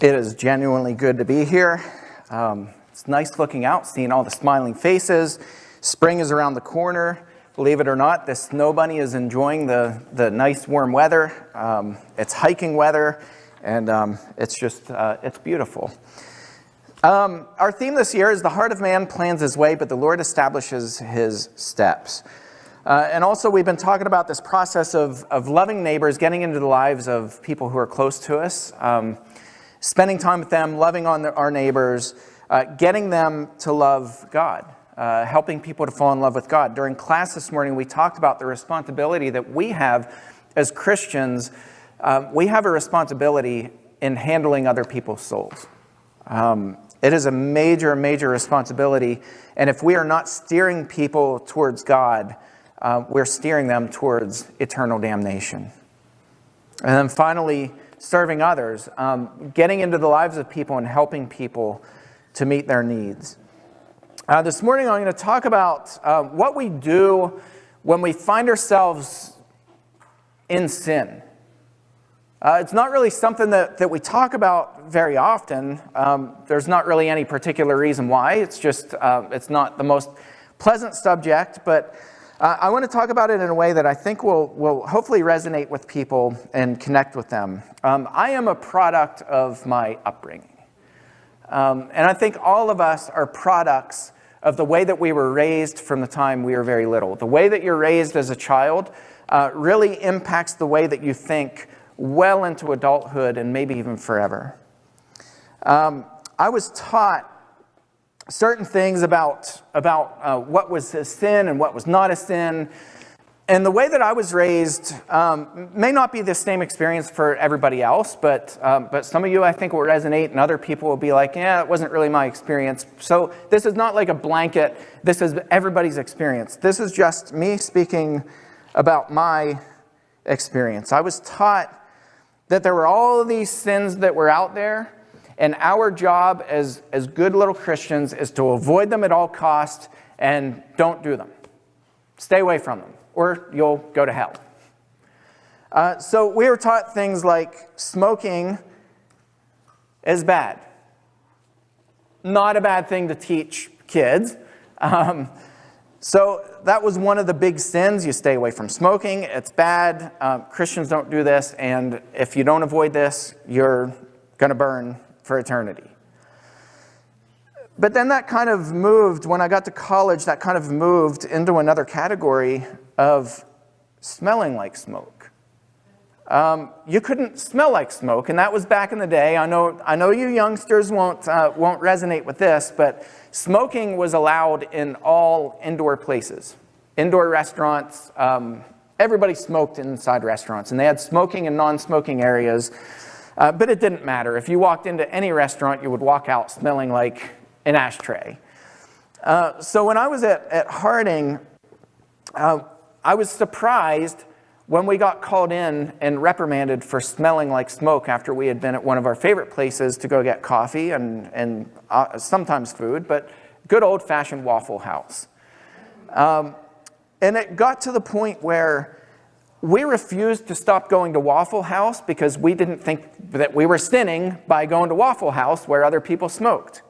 It is genuinely good to be here. It's nice looking out, seeing all the smiling faces. Spring is around the corner. Believe it or not, the snow bunny is enjoying the nice warm weather. It's hiking weather, and it's beautiful. Our theme this year is the heart of man plans his way, but the Lord establishes his steps. And also we've been talking about this process of loving neighbors, getting into the lives of people who are close to us, spending time with them, loving on our neighbors, getting them to love God, helping people to fall in love with God. During class this morning, we talked about the responsibility that we have as Christians. We have a responsibility in handling other people's souls. It is a major, major responsibility. And if we are not steering people towards God, we're steering them towards eternal damnation. And then finally, serving others, getting into the lives of people and helping people to meet their needs. This morning I'm going to talk about what we do when we find ourselves in sin. It's not really something that we talk about very often. There's not really any particular reason why. It's just, it's not the most pleasant subject, but I want to talk about it in a way that I think will hopefully resonate with people and connect with them. I am a product of my upbringing. And I think all of us are products of the way that we were raised from the time we were very little. The way that you're raised as a child really impacts the way that you think well into adulthood and maybe even forever. I was taught certain things about what was a sin and what was not a sin. And the way that I was raised may not be the same experience for everybody else, but some of you I think will resonate, and other people will be like, yeah, it wasn't really my experience. So this is not like a blanket. This is everybody's experience. This is just me speaking about my experience. I was taught that there were all of these sins that were out there, and our job as good little Christians is to avoid them at all costs and don't do them. Stay away from them, or you'll go to hell. So we were taught things like smoking is bad. Not a bad thing to teach kids. So that was one of the big sins. You stay away from smoking. It's bad. Christians don't do this, and if you don't avoid this, you're going to burn for eternity. But then that kind of moved, when I got to college, that kind of moved into another category of smelling like smoke. You couldn't smell like smoke, and that was back in the day. I know you youngsters won't resonate with this, but smoking was allowed in all indoor places. Indoor restaurants, everybody smoked inside restaurants, and they had smoking and non-smoking areas. But it didn't matter. If you walked into any restaurant, you would walk out smelling like an ashtray. So when I was at Harding, I was surprised when we got called in and reprimanded for smelling like smoke after we had been at one of our favorite places to go get coffee and sometimes food, but good old-fashioned Waffle House. And it got to the point where we refused to stop going to Waffle House because we didn't think that we were sinning by going to Waffle House where other people smoked.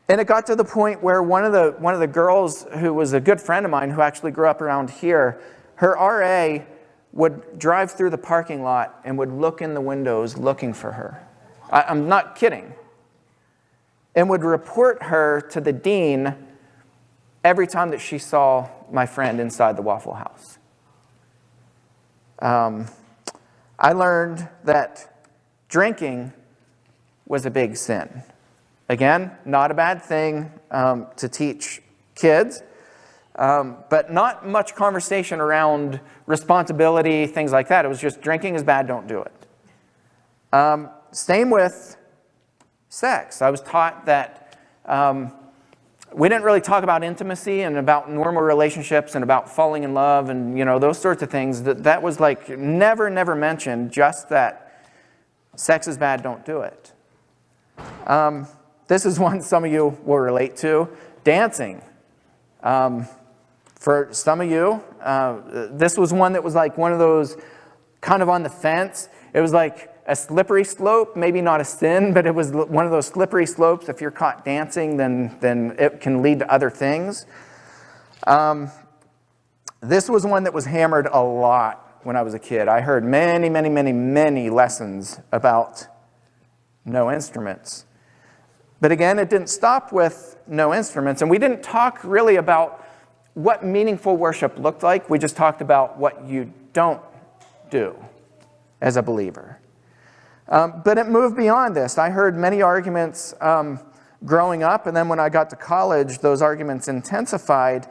And it got to the point where one of the girls who was a good friend of mine who actually grew up around here, her RA would drive through the parking lot and would look in the windows looking for her. I'm not kidding. And would report her to the dean every time that she saw my friend inside the Waffle House. I learned that drinking was a big sin. Again, not a bad thing to teach kids, but not much conversation around responsibility, things like that. It was just drinking is bad, don't do it. Same with sex. I was taught that we didn't really talk about intimacy and about normal relationships and about falling in love and, those sorts of things. That was like never mentioned, just that sex is bad, don't do it. This is one some of you will relate to. Dancing. For some of you, this was one that was like one of those kind of on the fence. It was like a slippery slope, maybe not a sin, but it was one of those slippery slopes. If you're caught dancing, then it can lead to other things. This was one that was hammered a lot when I was a kid. I heard many lessons about no instruments. But again, it didn't stop with no instruments, and we didn't talk really about what meaningful worship looked like. We just talked about what you don't do as a believer. But it moved beyond this. I heard many arguments growing up, and then when I got to college, those arguments intensified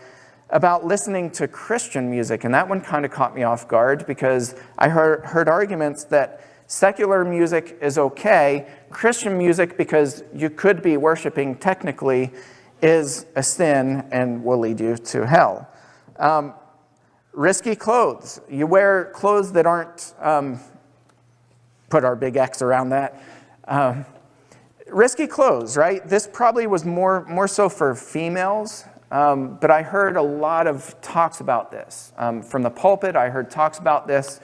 about listening to Christian music, and that one kind of caught me off guard because I heard arguments that secular music is okay, Christian music, because you could be worshiping technically, is a sin and will lead you to hell. Risky clothes. You wear clothes that aren't, put our big X around that. Risky clothes, right? This probably was more so for females, but I heard a lot of talks about this. From the pulpit, I heard talks about this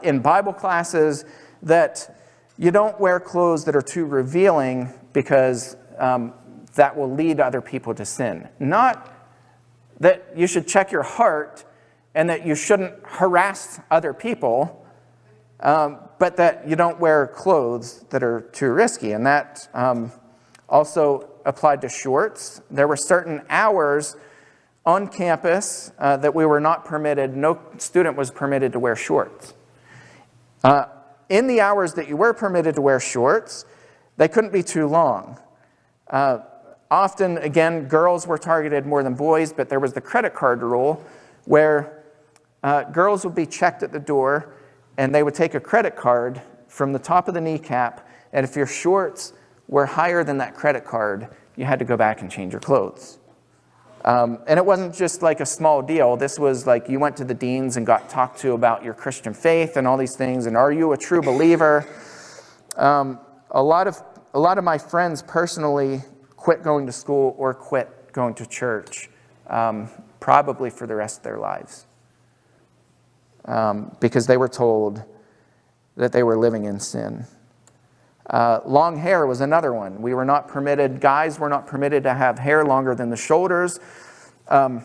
in Bible classes, that you don't wear clothes that are too revealing because that will lead other people to sin. Not that you should check your heart and that you shouldn't harass other people, but that you don't wear clothes that are too risky. And that also applied to shorts. There were certain hours on campus that we were not permitted, no student was permitted to wear shorts. In the hours that you were permitted to wear shorts, they couldn't be too long. Often, again, girls were targeted more than boys, but there was the credit card rule where girls would be checked at the door, and they would take a credit card from the top of the kneecap, and if your shorts were higher than that credit card, you had to go back and change your clothes. And it wasn't just like a small deal. This was like you went to the deans and got talked to about your Christian faith and all these things, and are you a true believer? A lot of my friends personally quit going to school or quit going to church, probably for the rest of their lives, because they were told that they were living in sin. Long hair was another one. We were not permitted, guys were not permitted to have hair longer than the shoulders. I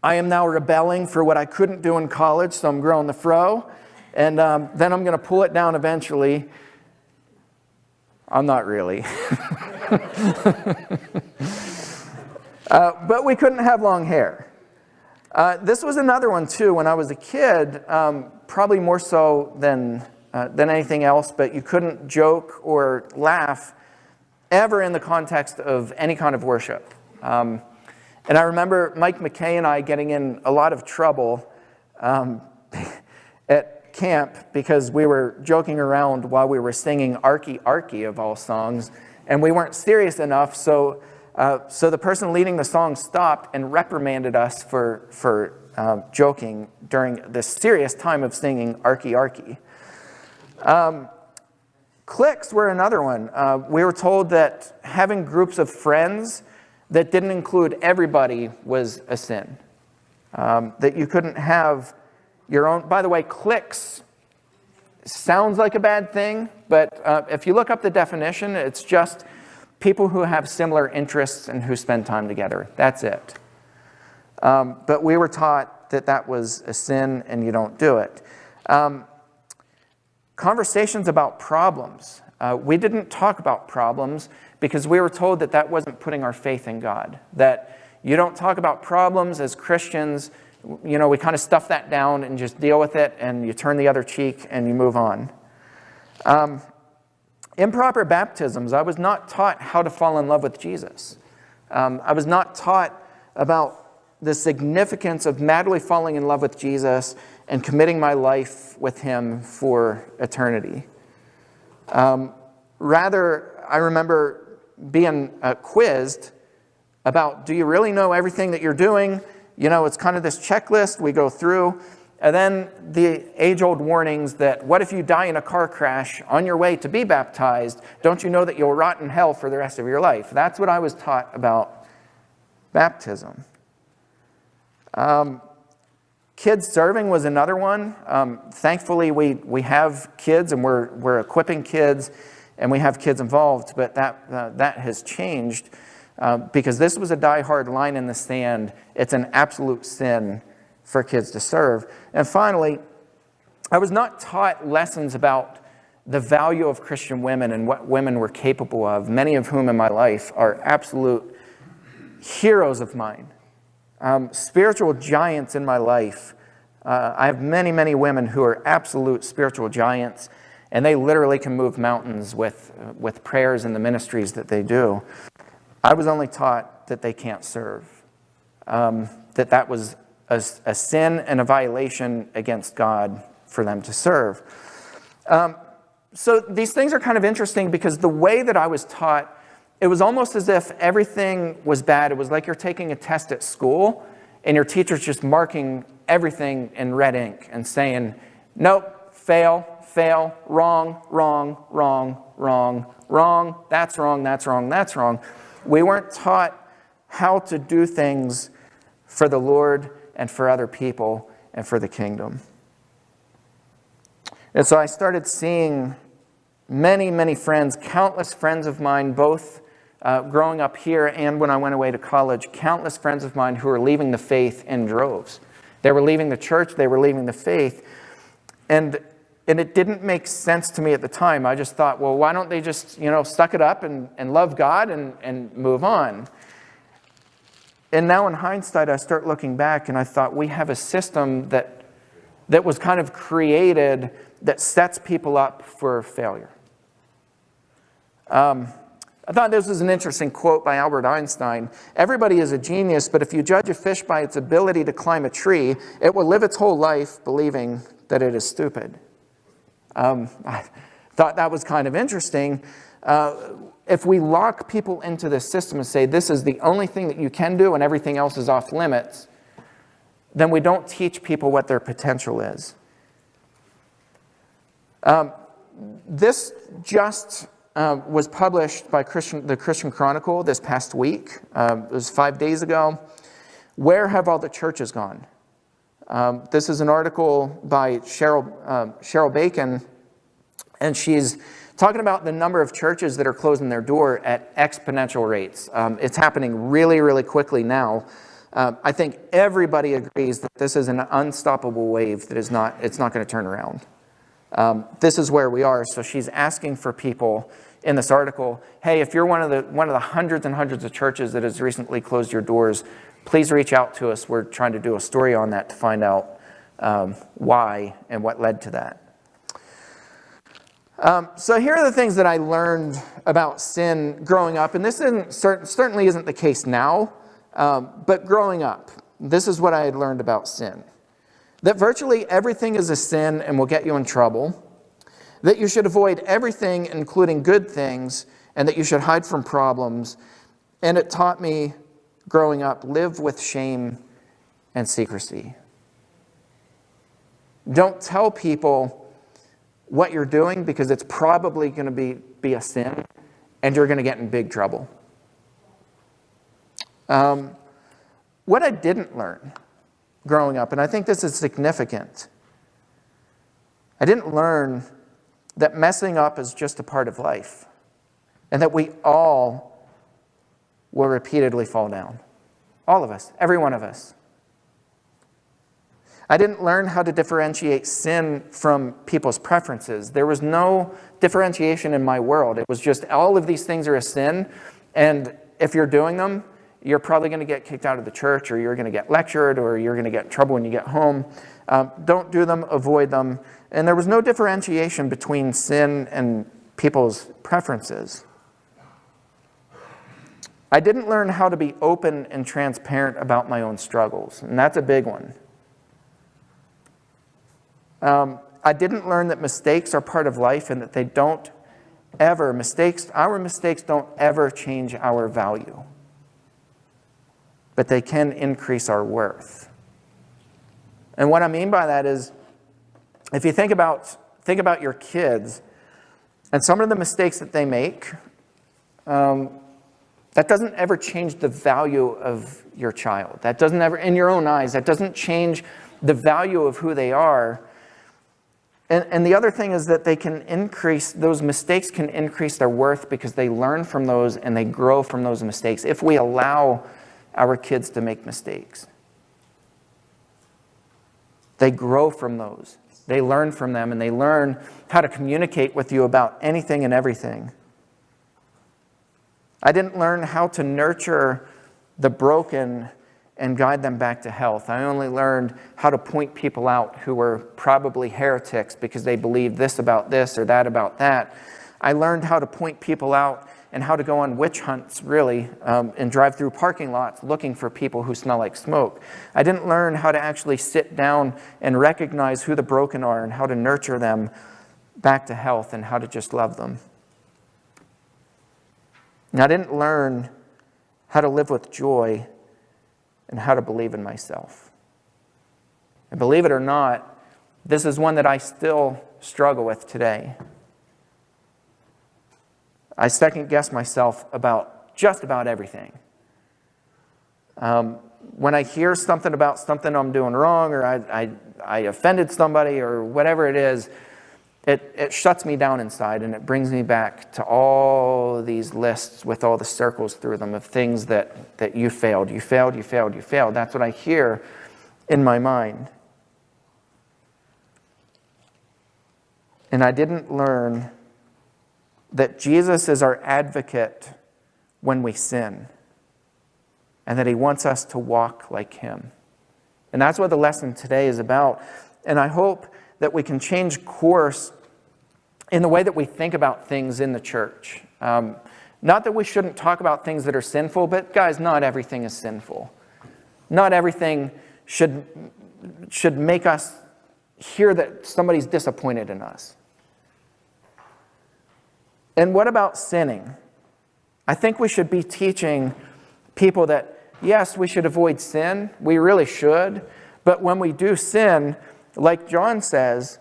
am now rebelling for what I couldn't do in college, so I'm growing the fro, and then I'm going to pull it down eventually. I'm not really. But we couldn't have long hair. This was another one too. When I was a kid, probably more so than anything else, but you couldn't joke or laugh ever in the context of any kind of worship. And I remember Mike McKay and I getting in a lot of trouble at camp because we were joking around while we were singing Arky Arky of all songs, and we weren't serious enough, so the person leading the song stopped and reprimanded us for joking during this serious time of singing Arky Arky. Cliques were another one. We were told that having groups of friends that didn't include everybody was a sin. That you couldn't have your own. By the way, cliques sounds like a bad thing, but if you look up the definition, it's just people who have similar interests and who spend time together. That's it. But we were taught that that was a sin and you don't do it. Conversations about problems. We didn't talk about problems because we were told that that wasn't putting our faith in God. That you don't talk about problems as Christians. You know, we kind of stuff that down and just deal with it, and you turn the other cheek and you move on. Improper baptisms. I was not taught how to fall in love with Jesus. I was not taught about the significance of madly falling in love with Jesus and committing my life with him for eternity. Rather, I remember being quizzed about, do you really know everything that you're doing? You know, it's kind of this checklist we go through. And then the age-old warnings that, what if you die in a car crash on your way to be baptized? Don't you know that you'll rot in hell for the rest of your life? That's what I was taught about baptism. Kids serving was another one. Thankfully, we have kids, and we're equipping kids, and we have kids involved, but that has changed because this was a die-hard line in the sand. It's an absolute sin for kids to serve. And finally, I was not taught lessons about the value of Christian women and what women were capable of, many of whom in my life are absolute heroes of mine, spiritual giants in my life. I have many, many women who are absolute spiritual giants, and they literally can move mountains with prayers and the ministries that they do. I was only taught that they can't serve, that was a sin and a violation against God for them to serve. So these things are kind of interesting because the way that I was taught, it was almost as if everything was bad. It was like you're taking a test at school and your teacher's just marking everything in red ink and saying, nope, fail, fail, wrong, wrong, wrong, wrong, wrong, that's wrong, that's wrong, that's wrong. We weren't taught how to do things for the Lord and for other people and for the kingdom. And so I started seeing many, many friends, countless friends of mine, both growing up here and when I went away to college, countless friends of mine who were leaving the faith in droves. They were leaving the church, they were leaving the faith. And it didn't make sense to me at the time. I just thought, well, why don't they just, suck it up and love God and move on? And now in hindsight, I start looking back and I thought we have a system that was kind of created that sets people up for failure. I thought this was an interesting quote by Albert Einstein. Everybody is a genius, but if you judge a fish by its ability to climb a tree, it will live its whole life believing that it is stupid. I thought that was kind of interesting. If we lock people into this system and say this is the only thing that you can do and everything else is off limits, then we don't teach people what their potential is. This just was published by the Christian Chronicle this past week. It was 5 days ago. Where have all the churches gone? This is an article by Cheryl Bacon, and she's talking about the number of churches that are closing their door at exponential rates. It's happening really, really quickly now. I think everybody agrees that this is an unstoppable wave that it's not going to turn around. This is where we are. So she's asking for people in this article, hey, if you're one of the hundreds and hundreds of churches that has recently closed your doors, please reach out to us. We're trying to do a story on that to find out why and what led to that. So here are the things that I learned about sin growing up, and this certainly isn't the case now, but growing up, this is what I had learned about sin. That virtually everything is a sin and will get you in trouble, that you should avoid everything, including good things, and that you should hide from problems. And it taught me, growing up, live with shame and secrecy. Don't tell people what you're doing because it's probably going to be a sin, and you're going to get in big trouble. What I didn't learn growing up, and I think this is significant, I didn't learn that messing up is just a part of life and that we all will repeatedly fall down. All of us, every one of us. I didn't learn how to differentiate sin from people's preferences. There was no differentiation in my world. It was just all of these things are a sin, and if you're doing them, you're probably going to get kicked out of the church, or you're going to get lectured, or you're going to get in trouble when you get home. Don't do them, avoid them. And there was no differentiation between sin and people's preferences. I didn't learn how to be open and transparent about my own struggles, and that's a big one. I didn't learn that mistakes are part of life and that they don't ever, our mistakes don't ever change our value, but they can increase our worth. And what I mean by that is, if you think about your kids and some of the mistakes that they make, that doesn't ever change the value of your child. That doesn't ever, in your own eyes, that doesn't change the value of who they are. And the other thing is that they can increase, those mistakes can increase their worth because they learn from those and they grow from those mistakes if we allow our kids to make mistakes. They grow from those. They learn from them, and they learn how to communicate with you about anything and everything. I didn't learn how to nurture the broken and guide them back to health. I only learned how to point people out who were probably heretics because they believed this about this or that about that. I learned how to point people out and how to go on witch hunts, really, and drive through parking lots looking for people who smell like smoke. I didn't learn how to actually sit down and recognize who the broken are and how to nurture them back to health and how to just love them. And I didn't learn how to live with joy and how to believe in myself. And believe it or not, this is one that I still struggle with today. I second guess myself about just about everything. When I hear something about something I'm doing wrong, or I offended somebody, or whatever it is, it shuts me down inside, and it brings me back to all these lists with all the circles through them of things that you failed. That's what I hear in my mind. And I didn't learn that Jesus is our advocate when we sin, and that he wants us to walk like him. And that's what the lesson today is about. And I hope that we can change course in the way that we think about things in the church. Not that we shouldn't talk about things that are sinful, but guys, not everything is sinful. Not everything should make us hear that somebody's disappointed in us. And what about sinning? I think we should be teaching people that, yes, we should avoid sin. We really should. But when we do sin, like John says,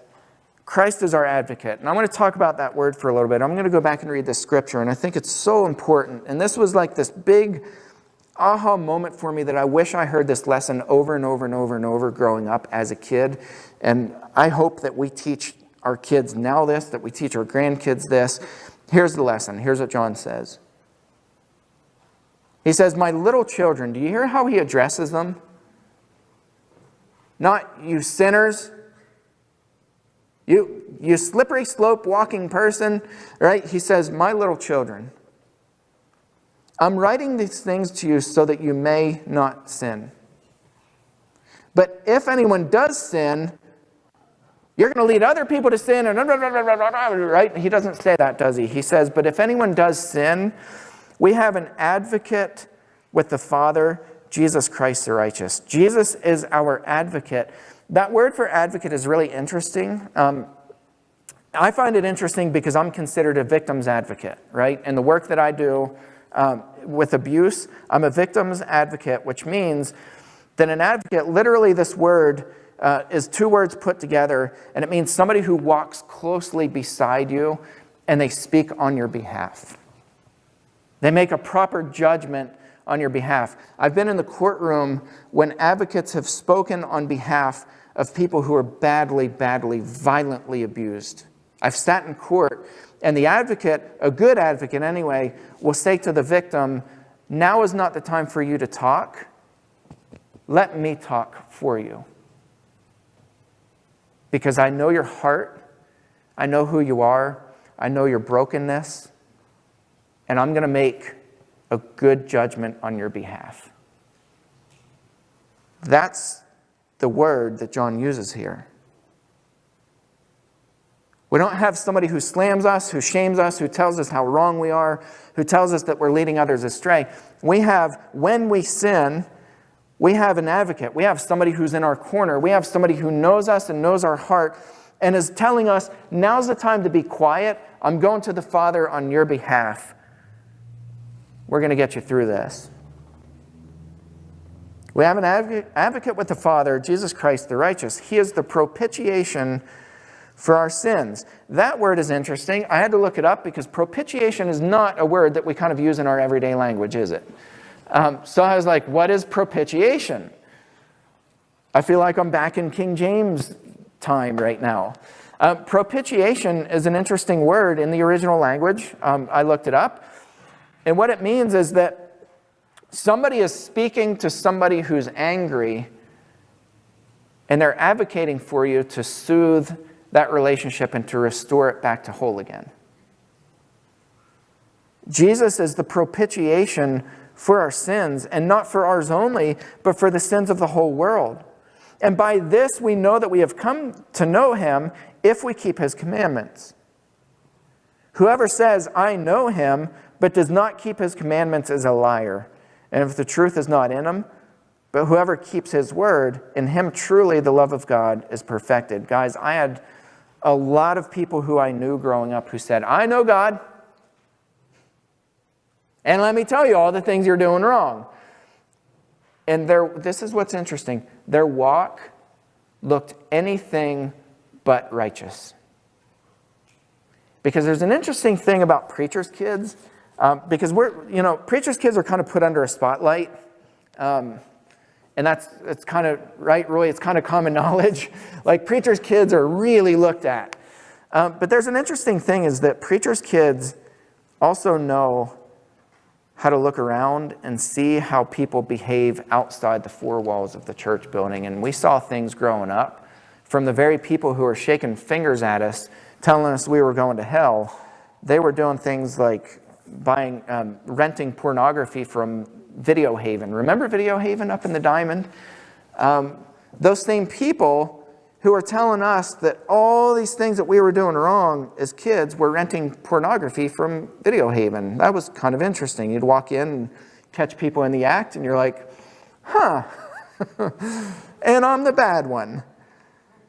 Christ is our advocate. And I want to talk about that word for a little bit. I'm going to go back and read the scripture, and I think it's so important. And this was like this big aha moment for me that I wish I heard this lesson over and over and over and over growing up as a kid. And I hope that we teach our kids now this, that we teach our grandkids this. Here's the lesson. Here's what John says. He says, "My little children," do you hear how he addresses them? Not you sinners, you slippery slope walking person, right? He says, "My little children, I'm writing these things to you so that you may not sin. But if anyone does sin, you're going to lead other people to sin," and right? He doesn't say that, does he? He says, "But if anyone does sin, we have an advocate with the Father, Jesus Christ the righteous." Jesus is our advocate. That word for advocate is really interesting. I find it interesting because I'm considered a victim's advocate, right? In the work that I do with abuse, I'm a victim's advocate, which means that an advocate, literally this word is two words put together, and it means somebody who walks closely beside you and they speak on your behalf. They make a proper judgment on your behalf. I've been in the courtroom when advocates have spoken on behalf of people who are badly, violently abused. I've sat in court, and the advocate, a good advocate anyway, will say to the victim, "Now is not the time for you to talk. Let me talk for you. Because I know your heart, I know who you are, I know your brokenness, and I'm going to make a good judgment on your behalf." That's the word that John uses here. We don't have somebody who slams us, who shames us, who tells us how wrong we are, who tells us that we're leading others astray. We have, when we sin, we have an advocate. We have somebody who's in our corner. We have somebody who knows us and knows our heart and is telling us, now's the time to be quiet. I'm going to the Father on your behalf. We're going to get you through this. We have an advocate with the Father, Jesus Christ the righteous. He is the propitiation for our sins. That word is interesting. I had to look it up because propitiation is not a word that we kind of use in our everyday language, is it? So I was like, what is propitiation? I feel like I'm back in King James time right now. Propitiation is an interesting word in the original language. I looked it up. And what it means is that somebody is speaking to somebody who's angry, and they're advocating for you to soothe that relationship and to restore it back to whole again. Jesus is the propitiation for our sins, and not for ours only, but for the sins of the whole world. And by this we know that we have come to know him if we keep his commandments. Whoever says, I know him, but does not keep his commandments is a liar. And if the truth is not in him, but whoever keeps his word, in him truly the love of God is perfected. Guys, I had a lot of people who I knew growing up who said, I know God, and let me tell you all the things you're doing wrong. And this is what's interesting. Their walk looked anything but righteous. Because there's an interesting thing about preachers' kids. Because preachers' kids are kind of put under a spotlight. And it's kind of, right, Roy? It's kind of common knowledge. Like, preachers' kids are really looked at. But there's an interesting thing is that preachers' kids also know how to look around and see how people behave outside the four walls of the church building. And we saw things growing up from the very people who were shaking fingers at us, telling us we were going to hell. They were doing things like renting pornography from Video Haven. Remember Video Haven up in the Diamond? Those same people who were telling us that all these things that we were doing wrong as kids were renting pornography from Video Haven. That was kind of interesting. You'd walk in and catch people in the act, and you're like, huh, and I'm the bad one.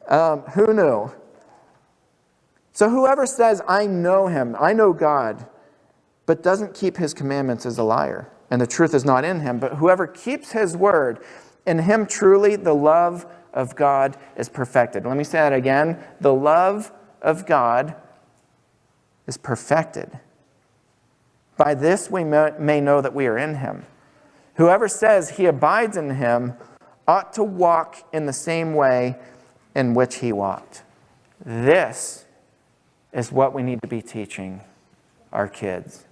Who knew? So whoever says, I know him, I know God, but doesn't keep his commandments is a liar, and the truth is not in him. But whoever keeps his word, in him truly the love of God is perfected. Let me say that again. The love of God is perfected. By this we may know that we are in him. Whoever says he abides in him ought to walk in the same way in which he walked. This is what we need to be teaching our kids.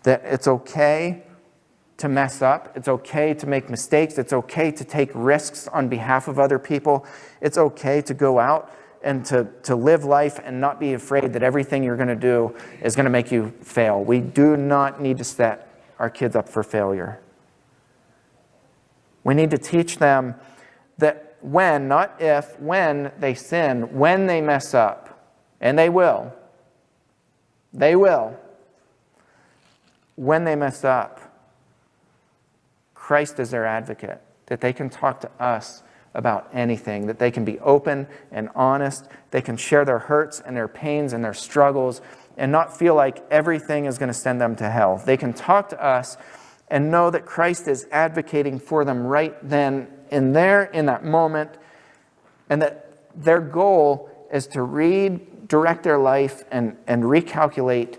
That it's okay to mess up. It's okay to make mistakes. It's okay to take risks on behalf of other people. It's okay to go out and to live life and not be afraid that everything you're going to do is going to make you fail. We do not need to set our kids up for failure. We need to teach them that when, not if, when they sin, when they mess up, and they will, when they mess up, Christ is their advocate, that they can talk to us about anything, that they can be open and honest, they can share their hurts and their pains and their struggles and not feel like everything is going to send them to hell. They can talk to us and know that Christ is advocating for them right then in that moment, and that their goal is to redirect their life and recalculate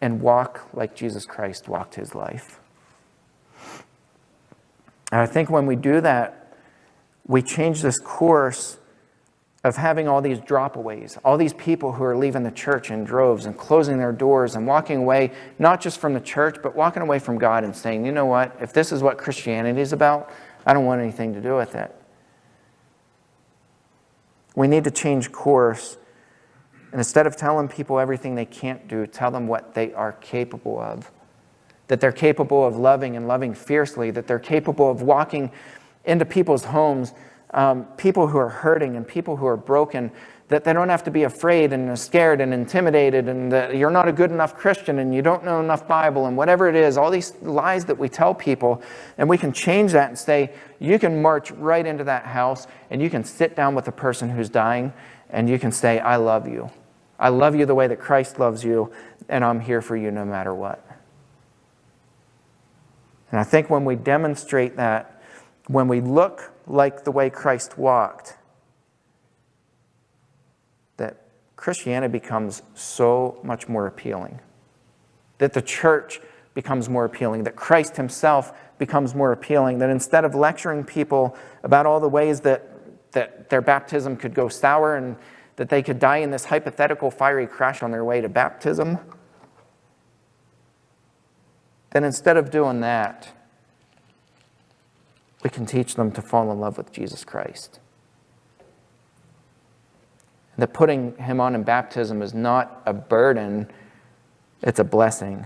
and walk like Jesus Christ walked his life. And I think when we do that, we change this course of having all these dropaways, all these people who are leaving the church in droves and closing their doors and walking away, not just from the church, but walking away from God and saying, you know what, if this is what Christianity is about, I don't want anything to do with it. We need to change course. And instead of telling people everything they can't do, tell them what they are capable of. That they're capable of loving and loving fiercely, that they're capable of walking into people's homes, people who are hurting and people who are broken, that they don't have to be afraid and scared and intimidated and that you're not a good enough Christian and you don't know enough Bible and whatever it is, all these lies that we tell people, and we can change that and say, you can march right into that house and you can sit down with the person who's dying and you can say, I love you. I love you the way that Christ loves you, and I'm here for you no matter what. And I think when we demonstrate that, when we look like the way Christ walked, that Christianity becomes so much more appealing. That the church becomes more appealing, that Christ himself becomes more appealing, that instead of lecturing people about all the ways that their baptism could go sour and that they could die in this hypothetical fiery crash on their way to baptism, then instead of doing that, we can teach them to fall in love with Jesus Christ. That putting him on in baptism is not a burden, it's a blessing.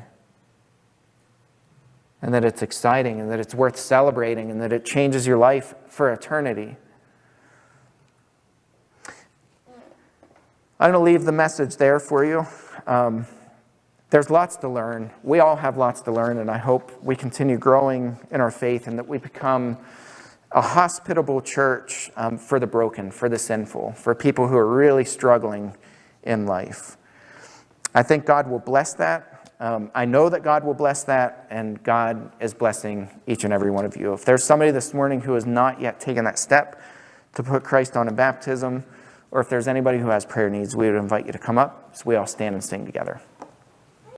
And that it's exciting, and that it's worth celebrating, and that it changes your life for eternity. I'm going to leave the message there for you. There's lots to learn. We all have lots to learn, and I hope we continue growing in our faith and that we become a hospitable church for the broken, for the sinful, for people who are really struggling in life. I think God will bless that. I know that God will bless that, and God is blessing each and every one of you. If there's somebody this morning who has not yet taken that step to put Christ on in baptism, or if there's anybody who has prayer needs, we would invite you to come up so we all stand and sing together.